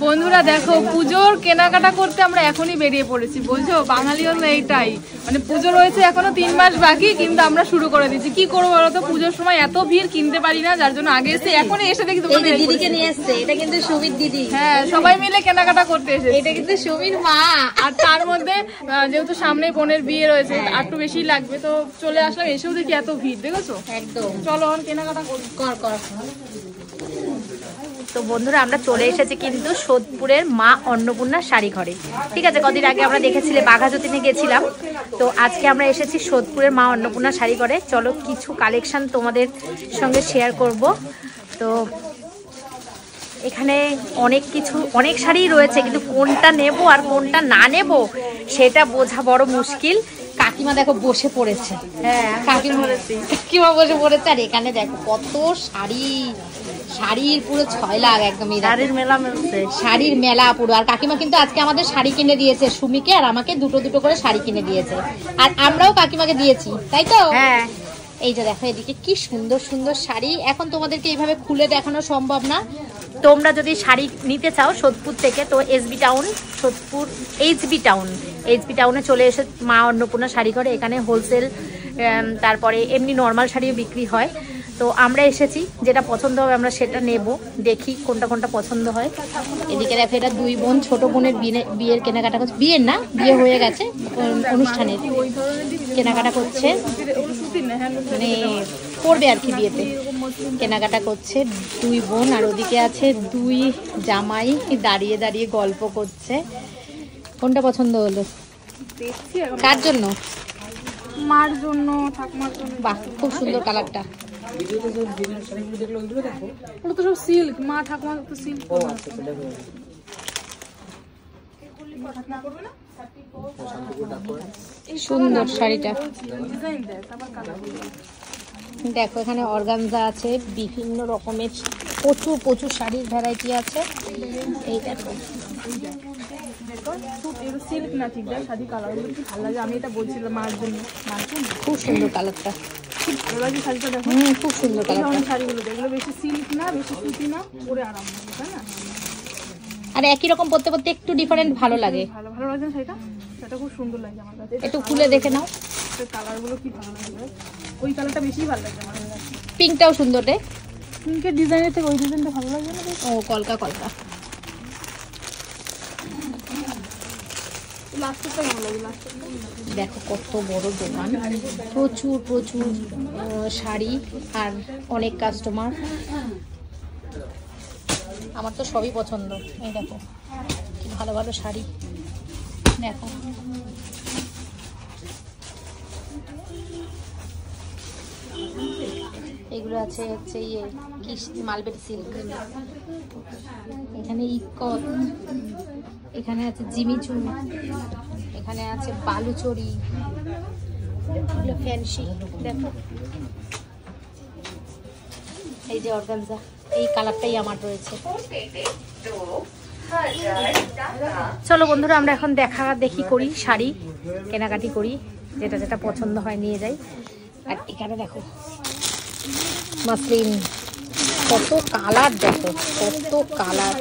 বন্ধুরা দেখো, পুজোর কেনাকাটা করতে আমরা এখনই বেরিয়ে পড়েছি, বুঝছো? বাঙালি হলো এইটাই, মানে পুজো রয়েছে এখনো 3 মাস বাকি, কিন্তু আমরা শুরু করে দিয়েছি। কি করবো বলতো, পুজোর সময় এত ভিড়, কিনতে পারি না, যার জন্য আগে এসে এখনই এসে দেখি তোমাদের দিদিকে নিয়ে আসছে। এটা কিন্তু সুমির দিদি। হ্যাঁ, সবাই মিলে কেনাকাটা করতে এসেছে। এটা কিন্তু সুমির মা। আর তার মধ্যে যেহেতু সামনে বোনের বিয়ে রয়েছে, আর একটু বেশি লাগবে, তো চলে আসলাম। এসেও দেখি এত ভিড়, দেখেছো? একদম। চলো কেনাকাটা করি। কর। তো বন্ধুরা, আমরা চলে এসেছি কিন্তু সোদপুরের মা অন্নপূর্ণা শাড়ি ঘরে। ঠিক আছে, কদিন আগে আমরা দেখেছিলে বাঘাযতীনে গেছিলাম, তো আজকে আমরা এসেছি সোদপুরের মা অন্নপূর্ণা শাড়ি ঘরে। চলো কিছু কালেকশন তোমাদের সঙ্গে শেয়ার করব। তো এখানে অনেক শাড়ি রয়েছে, কিন্তু কোনটা নেব আর কোনটা না নেব সেটা বোঝা বড় মুশকিল। কাকিমা দেখো বসে পড়েছে। হ্যাঁ, কাকিমা বসে পড়েছে। আর এখানে দেখো কত শাড়ির পুরো 6 লাখ একদম। শাড়ির মেলা মিলছে, শাড়ির মেলা পুরো। আর কাকিমা কিন্তু আজকে আমাদের শাড়ি কিনে দিয়েছে, সুমিকে আর আমাকে দুটো করে শাড়ি কিনে দিয়েছে, আর আমরাও কাকিমাকে দিয়েছি, তাই তো? হ্যাঁ। এই যে দেখো, এদিকে কি সুন্দর সুন্দর শাড়ি। এখন তোমাদেরকে এইভাবে খুলে দেখানো সম্ভব না। তোমরা যদি শাড়ি নিতে চাও সোদপুর থেকে, তো এসবি টাউন, সোদপুর এইচবি টাউনে চলে এসে মা অন্নপূর্ণা শাড়ি ঘরে। এখানে হোলসেল, তারপরে এমনি নর্মাল শাড়িও বিক্রি হয়। তো আমরা এসেছি, যেটা পছন্দ হবে আমরা সেটা নেব, দেখি কোনটা পছন্দ হয়। এদিকে দেখো, এটা 2 বোন, ছোট বোনের বিয়ের কেনাকাটা করছে। বিয়ের না, বিয়ে হয়ে গেছে, অনুষ্ঠানের কেনাকাটা করছে, মানে করবে আর কি, বিয়েতে কেনাকাটা করছে 2 বোন। আর ওদিকে আছে 2 জামাই, দাঁড়িয়ে দাঁড়িয়ে গল্প করছে। কোনটা পছন্দ হলো? কার জন্য? মার জন্য, ঠাকুমার জন্য। বাহ, খুব সুন্দর কালারটা। ওটা তো সব সিল্ক, মা ঠাকুমা তো সিল্ক। সুন্দর শাড়িটা। দেখো, এখানে অর্গানজা আছে, বিভিন্ন রকমের প্রচুর শাড়ির ভ্যারাইটি আছে। এই দেখো, সিল্ক না, ঠিক আছে, শাড়ি কালারগুলো কি ভালো লাগে। আমি এটা বলছিলাম মার জন্য। খুব সুন্দর কালারটা, খুব ভালো লাগে শাড়িটা। দেখো খুব সুন্দর কালারটা। শাড়িগুলো দেখলো বেশি সিল্ক না, বেশি সুতি না, পরে আরাম লাগে, তাই না? আর একই রকম পরতে একটু ডিফারেন্ট ভালো লাগে। ভালো লাগে শাড়িটা, সেটা খুব সুন্দর লাগে আমার কাছে। একটু খুলে দেখে নাও, কালারগুলো কি ভালো লাগে। ওই কালারটা বেশি ভালো লাগে আমার কাছে। পিঙ্কটাও সুন্দর রে। পিঙ্কের ডিজাইনের থেকে ওই ডিজাইনটা ভালো লাগে না? ও, কলকা। দেখো কত বড় দোকান, প্রচুর শাড়ি আর অনেক কাস্টমার। আমার তো সবই পছন্দ। এই দেখো কি ভালো শাড়ি, দেখো এগুলো আছে হচ্ছে মালবেরি সিল্ক। এখানে ইকত, এখানে আছে জিমিচু, এখানে আছে বালুচরি, এগুলো ফ্যান্সি। দেখো এই যে অর্গানজা, এই কালারটাই আমার রয়েছে। চলো বন্ধুরা, আমরা এখন দেখি করি, শাড়ি কেনাকাটি করি, যেটা পছন্দ হয় নিয়ে যাই। আর এখানে দেখো মাসলিন, কত কালার, দেখো কত কালার।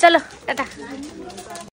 চলো টাটা।